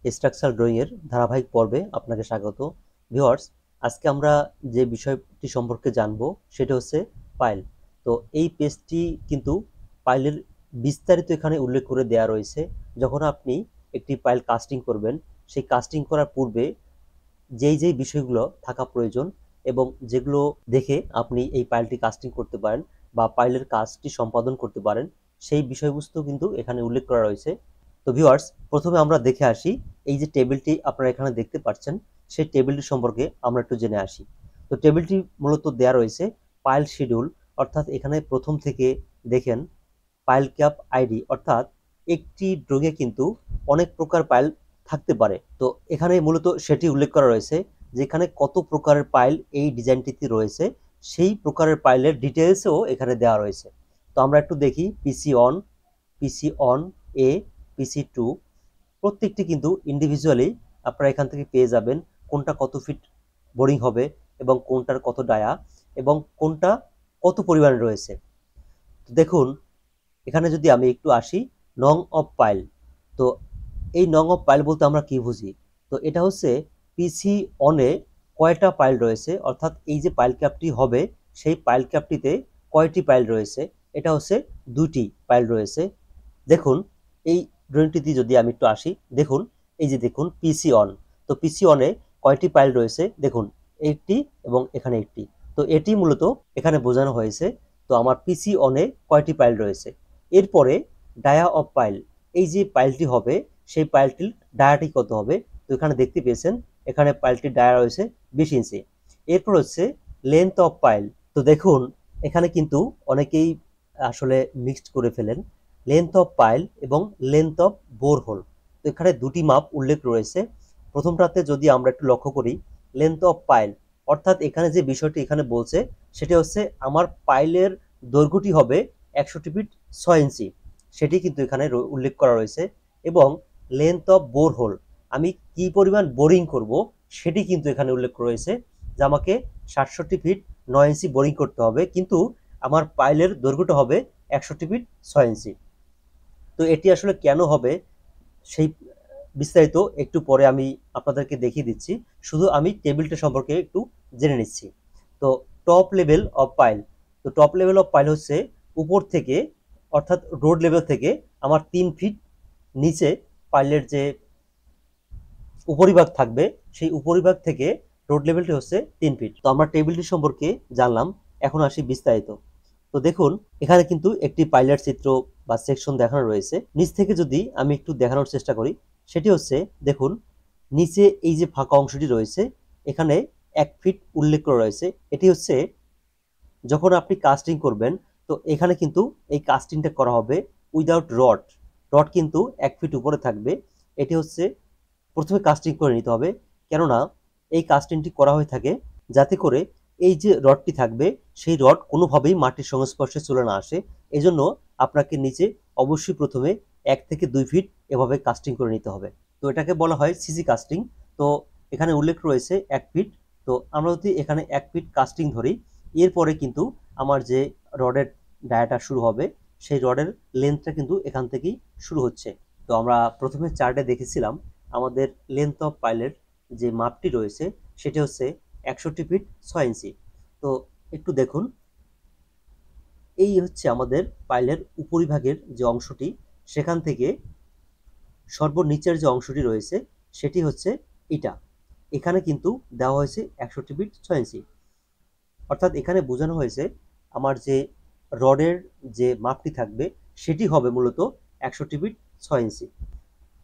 Structural drawing এর ধারাবাহিক পর্বে আপনাকে স্বাগত। ভিউয়ার্স, আজকে আমরা যে বিষয়টি সম্পর্কে জানবো সেটা হচ্ছে পাইল। তো এই পেজটি কিন্তু পাইলের বিস্তারিত এখানে উল্লেখ করে দেওয়া রয়েছে। যখন আপনি একটি পাইল কাস্টিং করবেন, সেই কাস্টিং করার পূর্বে যেই বিষয়গুলো থাকা প্রয়োজন এবং যেগুলো দেখে আপনি এই পাইলটি কাস্টিং করতে পারেন বা পাইলের কাজটি সম্পাদন করতে পারেন, সেই বিষয়বস্তু কিন্তু এখানে উল্লেখ করা রয়েছে। তো ভিউয়ার্স, প্রথমে আমরা দেখে আসি এই যে টেবিলটি আপনারা এখানে দেখতে পাচ্ছেন, সেই টেবিলটি সম্পর্কে আমরা একটু জেনে আসি। তো টেবিলটি মূলত দেয়া রয়েছে পাইল শিডিউল, অর্থাৎ এখানে প্রথম থেকে দেখেন পাইল ক্যাপ আইডি, অর্থাৎ একটি ড্রয়িংয়ে কিন্তু অনেক প্রকার পাইল থাকতে পারে। তো এখানে মূলত সেটি উল্লেখ করা রয়েছে যেখানে কত প্রকারের পাইল এই ডিজাইনটিতে রয়েছে, সেই প্রকারের পাইলের ডিটেলসও এখানে দেওয়া রয়েছে। তো আমরা একটু দেখি পিসি অন এ, পিসি টু, প্রত্যেকটি কিন্তু ইন্ডিভিজুয়ালি আপনারা এখান থেকে পেয়ে যাবেন কোনটা কত ফিট বোরিং হবে এবং কোনটার কত ডায়া এবং কোনটা কত পরিমাণে রয়েছে। তো দেখুন, এখানে যদি আমি একটু আসি নং অফ পাইল। তো এই নং অফ পাইল বলতে আমরা কি বুঝি? তো এটা হচ্ছে পিসি অনে কয়টা পাইল রয়েছে, অর্থাৎ এই যে পাইল ক্যাপটি হবে সেই পাইল ক্যাপটিতে কয়টি পাইল রয়েছে। এটা হচ্ছে দুটি পাইল রয়েছে। দেখুন, এই ড্রয়িংটিতে যদি আমি একটু আসি, দেখুন এই যে দেখুন পিসি অন। তো পিসি অনে কয়টি পাইল রয়েছে দেখুন, একটি এবং এখানে একটি। তো এটি মূলত এখানে বোঝানো হয়েছে। তো আমার পিসি অনে কয়টি পাইল রয়েছে। এরপরে ডায়া অফ পাইল, এই যে পাইলটি হবে সেই পাইলটির ডায়াটি কত হবে। তো এখানে দেখতে পেয়েছেন এখানে পাইলটির ডায়া রয়েছে 20 ইঞ্চি। এরপর হচ্ছে লেন্থ অফ পাইল। তো দেখুন এখানে কিন্তু অনেকেই আসলে মিক্সড করে ফেলেন লেন্থ অফ পাইল এবং লেন্থ অফ বোর হোল। তো এখানে দুটি মাপ উল্লেখ রয়েছে। প্রথমটাতে যদি আমরা একটু লক্ষ্য করি, লেন্থ অফ পাইল, অর্থাৎ এখানে যে বিষয়টি এখানে বলছে সেটি হচ্ছে আমার পাইলের দৈর্ঘ্যটি হবে 61 ফিট 6 ইঞ্চি, সেটি কিন্তু এখানে উল্লেখ করা রয়েছে। এবং লেন্থ অফ বোর হোল, আমি কি পরিমাণ বোরিং করব সেটি কিন্তু এখানে উল্লেখ রয়েছে যে আমাকে 67 ফিট 9 ইঞ্চি বোরিং করতে হবে, কিন্তু আমার পাইলের দৈর্ঘ্যটা হবে 61 ফিট 6 ইঞ্চি। তো এটি আসলে কেন হবে সেই বিস্তারিত একটু পরে আমি আপনাদেরকে দেখিয়ে দিচ্ছি। শুধু আমি টেবিলটা সম্পর্কে একটু জেনে নিচ্ছি। তো টপ লেভেল অফ পাইল। তো টপ লেভেল অফ পাইল হচ্ছে উপর থেকে, অর্থাৎ রোড লেভেল থেকে আমার 3 ফিট নিচে পাইলের যে উপরিভাগ থাকবে, সেই উপরিভাগ থেকে রোড লেভেলটি হচ্ছে 3 ফিট। তো আমরা টেবিলটি সম্পর্কে জানলাম, এখন আসি বিস্তারিত। তো দেখুন এখানে কিন্তু একটি পাইলট চিত্র বা সেকশন দেখানো রয়েছে। নিচ থেকে যদি আমি একটু দেখানোর চেষ্টা করি, সেটি হচ্ছে দেখুন নিচে এই যে ফাঁকা অংশটি রয়েছে এখানে 1 ফিট উল্লেখ করা রয়েছে। এটি হচ্ছে যখন আপনি কাস্টিং করবেন, তো এখানে কিন্তু এই কাস্টিংটা করা হবে উইদাউট রড। রড কিন্তু 1 ফিট উপরে থাকবে। এটি হচ্ছে প্রথমে কাস্টিং করে নিতে হবে, কেননা এই কাস্টিংটি করা হয়ে থাকে যাতে করে এই যে রডটি থাকবে সেই রড কোনোভাবেই মাটির সংস্পর্শে চলে না আসে। এজন্য আপনাকে নিচে অবশ্যই প্রথমে 1 থেকে 2 ফিট এভাবে কাস্টিং করে নিতে হবে। তো এটাকে বলা হয় সিসি কাস্টিং। তো এখানে উল্লেখ রয়েছে 1 ফিট। তো আমরা যদি এখানে 1 ফিট কাস্টিং ধরি, এরপরে কিন্তু আমার যে রডের ডায়াটা শুরু হবে সেই রডের লেন্থটা কিন্তু এখান থেকেই শুরু হচ্ছে। তো আমরা প্রথমে চার্টে দেখেছিলাম আমাদের লেন্থ অফ পাইলের যে মাপটি রয়েছে সেটি হচ্ছে 61 ফিট 6 ইঞ্চি। তো একটু দেখুন, এই হচ্ছে আমাদের পাইলের উপরিভাগের যে অংশটি, সেখান থেকে সর্বনিচের যে অংশটি রয়েছে সেটি হচ্ছে এটা। এখানে কিন্তু দেওয়া হয়েছে 61 ফিট 6 ইঞ্চি, অর্থাৎ এখানে বোঝানো হয়েছে আমার যে রডের যে মাপটি থাকবে সেটি হবে মূলত 61 ফিট 6 ইঞ্চি।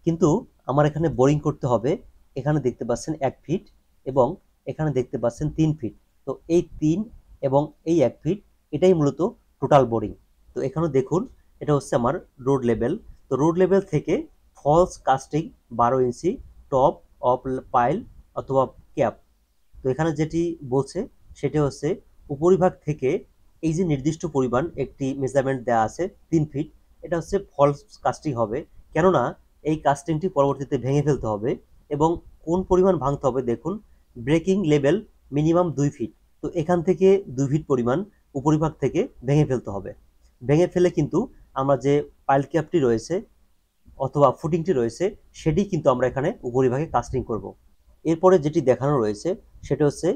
কিন্তু আমার এখানে বোরিং করতে হবে, এখানে দেখতে পাচ্ছেন 1 ফিট এবং এখানে দেখতে পাচ্ছেন 3 ফিট। তো এই 3 এবং এই 1 ফিট এটাই মূলত টোটাল বোরিং। তো এখানে দেখুন এটা হচ্ছে আমার রোড লেভেল। তো রোড লেভেল থেকে false casting 12 inch top of pile অথবা ক্যাপ। তো এখানে যেটি বলছে সেটি হচ্ছে উপরিভাগ থেকে এই যে নির্দিষ্ট পরিমাণ একটি মেজারমেন্ট দেওয়া আছে 3 ফিট, এটা হচ্ছে ফলস কাস্টিং হবে, কেননা এই কাস্টিংটি পরবর্তীতে ভেঙে ফেলতে হবে। এবং কোন পরিমাণ ভাঙতে হবে দেখুন, ব্রেকিং লেভেল মিনিমাম 2 ফিট। তো এখান থেকে 2 ফিট পরিমাণ উপরিভাগ থেকে ভেঙে ফেলতে হবে। ভেঙে ফেলে কিন্তু আমরা যে পাইল ক্যাপটি রয়েছে অথবা ফুটিংটি রয়েছে সেটি কিন্তু আমরা এখানে উপরিভাগে কাস্টিং করব। এরপরে যেটি দেখানো রয়েছে সেটা হচ্ছে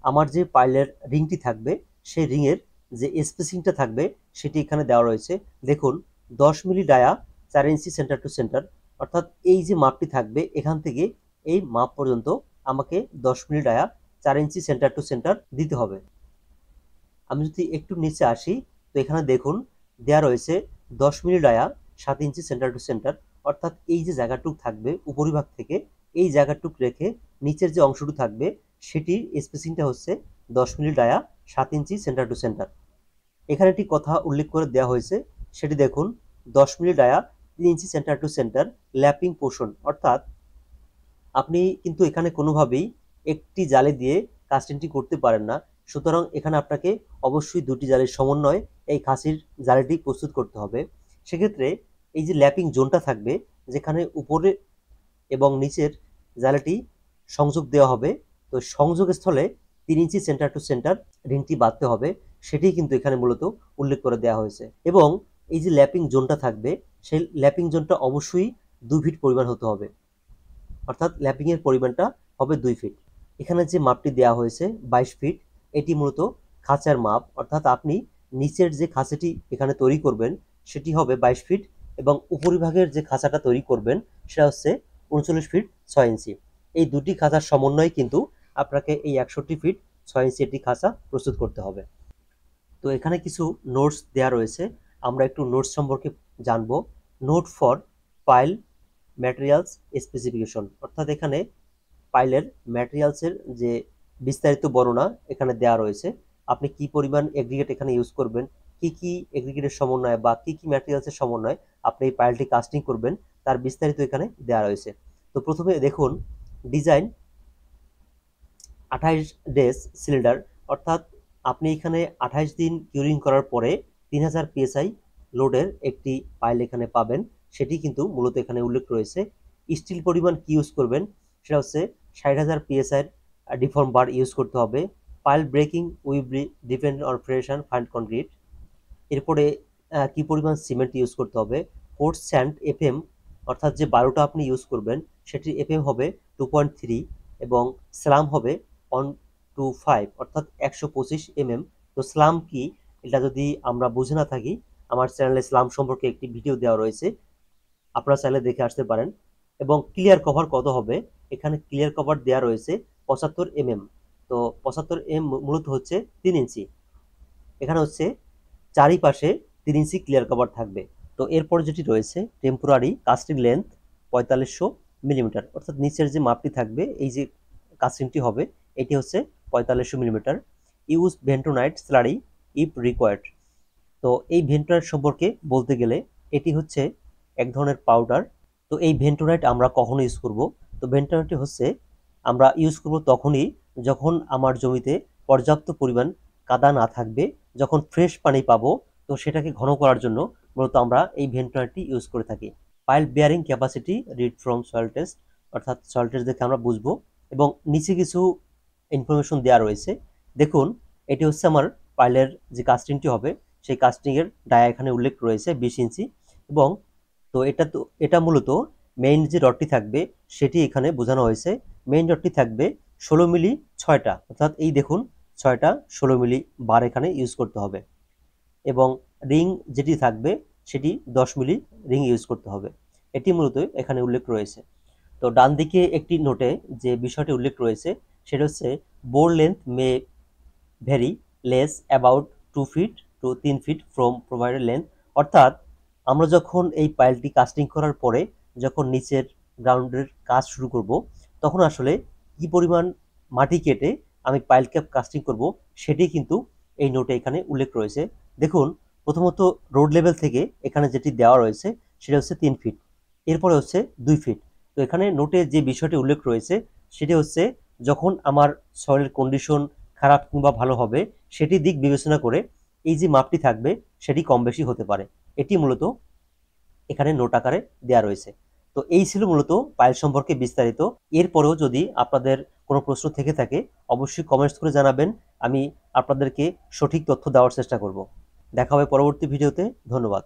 আমার যে পাইলের রিংটি থাকবে সেই রিংয়ের যে স্পেসিংটা থাকবে সেটি এখানে দেওয়া রয়েছে। দেখুন 10 milli dia 4 inch centre to centre, অর্থাৎ এই যে মাপটি থাকবে এখান থেকে এই মাপ পর্যন্ত আমাকে 10 milli dia 4 inch centre to centre দিতে হবে। আমি যদি একটু নিচে আসি তো এখানে দেখুন দেওয়া রয়েছে 10 milli dia 7 inch centre to centre, অর্থাৎ এই যে জায়গাটুক থাকবে উপরিভাগ থেকে এই জায়গাটুক রেখে নিচের যে অংশটুকু থাকবে সেটির স্পেসিংটা হচ্ছে 10 milli dia 7 inch centre to centre. এখানে একটি কথা উল্লেখ করে দেওয়া হয়েছে, সেটি দেখুন 10 milli dia 3 inch centre to centre lapping portion, অর্থাৎ আপনি কিন্তু এখানে কোনোভাবেই একটি জালি দিয়ে কাস্টিংটি করতে পারেন না। সুতরাং এখানে আপনাকে অবশ্যই দুটি জালির সমন্বয়ে এই খাসির জালিটি প্রস্তুত করতে হবে। সেক্ষেত্রে এই যে ল্যাপিং জোনটা থাকবে যেখানে উপরে এবং নিচের জালিটি সংযোগ দেওয়া হবে, তো সংযোগ স্থলে 3 ইঞ্চি সেন্টার টু সেন্টার রিংটি বাঁধতে হবে, সেটি কিন্তু এখানে মূলত উল্লেখ করে দেওয়া হয়েছে। এবং এই যে ল্যাপিং জোনটা থাকবে সেই ল্যাপিং জোনটা অবশ্যই 2 ফিট পরিমাণ হতে হবে, অর্থাৎ ল্যাপিংয়ের পরিমাণটা হবে 2 ফিট। এখানে যে মাপটি দেওয়া হয়েছে 22 ফিট, এটি মূলত খাঁচার মাপ, অর্থাৎ আপনি নিচের যে খাঁচাটি এখানে তৈরি করবেন সেটি হবে 22 ফিট এবং উপরিভাগের যে খাঁচাটা তৈরি করবেন সেটা হচ্ছে 39 ফিট 6 ইঞ্চি। এই দুটি খাঁচার সমন্বয়ে কিন্তু আপনাকে এই 61 ফিট 6 ইঞ্চি একটি খাঁচা প্রস্তুত করতে হবে। তো এখানে কিছু নোটস দেওয়া রয়েছে, আমরা একটু নোটস সম্পর্কে জানবো। Note for pile materials specification, অর্থাৎ এখানে পাইলের ম্যাটেরিয়ালসের যে বিস্তারিত বর্ণনা এখানে দেওয়া রয়েছে। আপনি কি পরিমাণ এগ্রিগেট এখানে ইউজ করবেন, কি এগ্রিগেটের সমন্বয়ে বা কি ম্যাটেরিয়ালসের সমন্বয়ে আপনি এই পাইলটি কাস্টিং করবেন তার বিস্তারিত এখানে দেওয়া রয়েছে। তো প্রথমে দেখুন ডিজাইন 28 ডেজ সিলিন্ডার, অর্থাৎ আপনি এখানে 28 দিন কিউরিং করার পরে 3000 পিএসআই লোডের একটি পাইল এখানে পাবেন, সেটি কিন্তু মূলত এখানে উল্লেখ রয়েছে। স্টিল পরিমাণ কি ইউজ করবেন সেটা হচ্ছে 60,000 পিএসআই ডিফর্ম বার ইউজ করতে হবে। Pile breaking will be depend on fresh and fine concrete. এরপরে কি পরিমাণ সিমেন্ট ইউজ করতে হবে, কোর্স স্যান্ড এফএম, অর্থাৎ যে বালুটা আপনি ইউজ করবেন সেটির এফএম হবে 2.3 এবং স্লাম হবে 125, অর্থাৎ 125 mm। তো স্লাম কি এটা যদি আমরা বুঝে না থাকি, আমার চ্যানেলে স্লাম সম্পর্কে একটি ভিডিও দেওয়া রয়েছে, আপনারা চাইলে দেখে আসতে পারেন। এবং ক্লিয়ার কভার কত হবে, এখানে ক্লিয়ার কভার দেওয়া রয়েছে 75 mm। তো 75 মূলত হচ্ছে 3 ইঞ্চি, এখানে হচ্ছে চারিপাশে 3 ইঞ্চি ক্লিয়ার কভার থাকবে। তো এরপর যেটি রয়েছে টেম্পোরারি কাস্টিং লেন্থ 4500 মিলিমিটার, অর্থাৎ নিচের যে মাপটি থাকবে এই যে কাস্টিংটি হবে এটি হচ্ছে 4500 millimetre. Use bentonite slurry if required. তো এই ভেন্টোনাইট সম্পর্কে বলতে গেলে এটি হচ্ছে এক ধরনের পাউডার। তো এই ভেন্টোনাইট আমরা কখনো ইউজ করব, তো ভেন্টোনাইটটি হচ্ছে আমরা ইউজ করব তখনই যখন আমার জমিতে পর্যাপ্ত পরিমাণ কাদা না থাকবে, যখন ফ্রেশ পানি পাবো, তো সেটাকে ঘন করার জন্য মূলত আমরা এই ভেন্টোনাইটটি ইউজ করে থাকি। Pile bearing capacity read from soil test, অর্থাৎ সয়েল টেস্ট দেখে আমরা বুঝবো। এবং নিচে কিছু ইনফরমেশন দেওয়া রয়েছে, দেখুন এটি হচ্ছে আমার পাইলের যে কাস্টিংটি হবে সেই কাস্টিংয়ের ডায়া এখানে উল্লেখ রয়েছে 20 ইঞ্চি। এবং এটা মূলত মেইন যে রডটি থাকবে সেটি এখানে বোঝানো হয়েছে। মেইন রডটি থাকবে 16 মিলি 6টা, অর্থাৎ এই দেখুন 6টা 16 মিলি বার এখানে ইউজ করতে হবে। এবং রিং যেটি থাকবে সেটি 10 মিলি রিং ইউজ করতে হবে, এটি মূলত এখানে উল্লেখ রয়েছে। তো ডান দিকে একটি নোটে যে বিষয়টি উল্লেখ রয়েছে সেটা হচ্ছে bore length may very less about 2 feet to 3 feet from provided length, অর্থাৎ আমরা যখন এই পাইলটি কাস্টিং করার পরে যখন নিচের গ্রাউন্ডের কাজ শুরু করব তখন আসলে কি পরিমাণ মাটি কেটে আমি পাইল ক্যাপ কাস্টিং করব সেটি কিন্তু এই নোটে এখানে উল্লেখ রয়েছে। দেখুন প্রথমত রোড লেভেল থেকে এখানে যেটি দেওয়া রয়েছে সেটা হচ্ছে 3 ফিট, এরপরে হচ্ছে 2 ফিট। তো এখানে নোটে যে বিষয়টি উল্লেখ রয়েছে সেটি হচ্ছে যখন আমার সয়েলের কন্ডিশন খারাপ কিংবা ভালো হবে সেটি দিক বিবেচনা করে এই যে মাপটি থাকবে সেটি কম বেশি হতে পারে, এটি মূলত এখানে নোট আকারে দেওয়া রয়েছে। তো এই ছিল মূলত পাইল সম্পর্কে বিস্তারিত। এরপরেও যদি আপনাদের কোনো প্রশ্ন থেকে থাকে অবশ্যই কমেন্টস করে জানাবেন, আমি আপনাদেরকে সঠিক তথ্য দেওয়ার চেষ্টা করব। দেখা হবে পরবর্তী ভিডিওতে। ধন্যবাদ।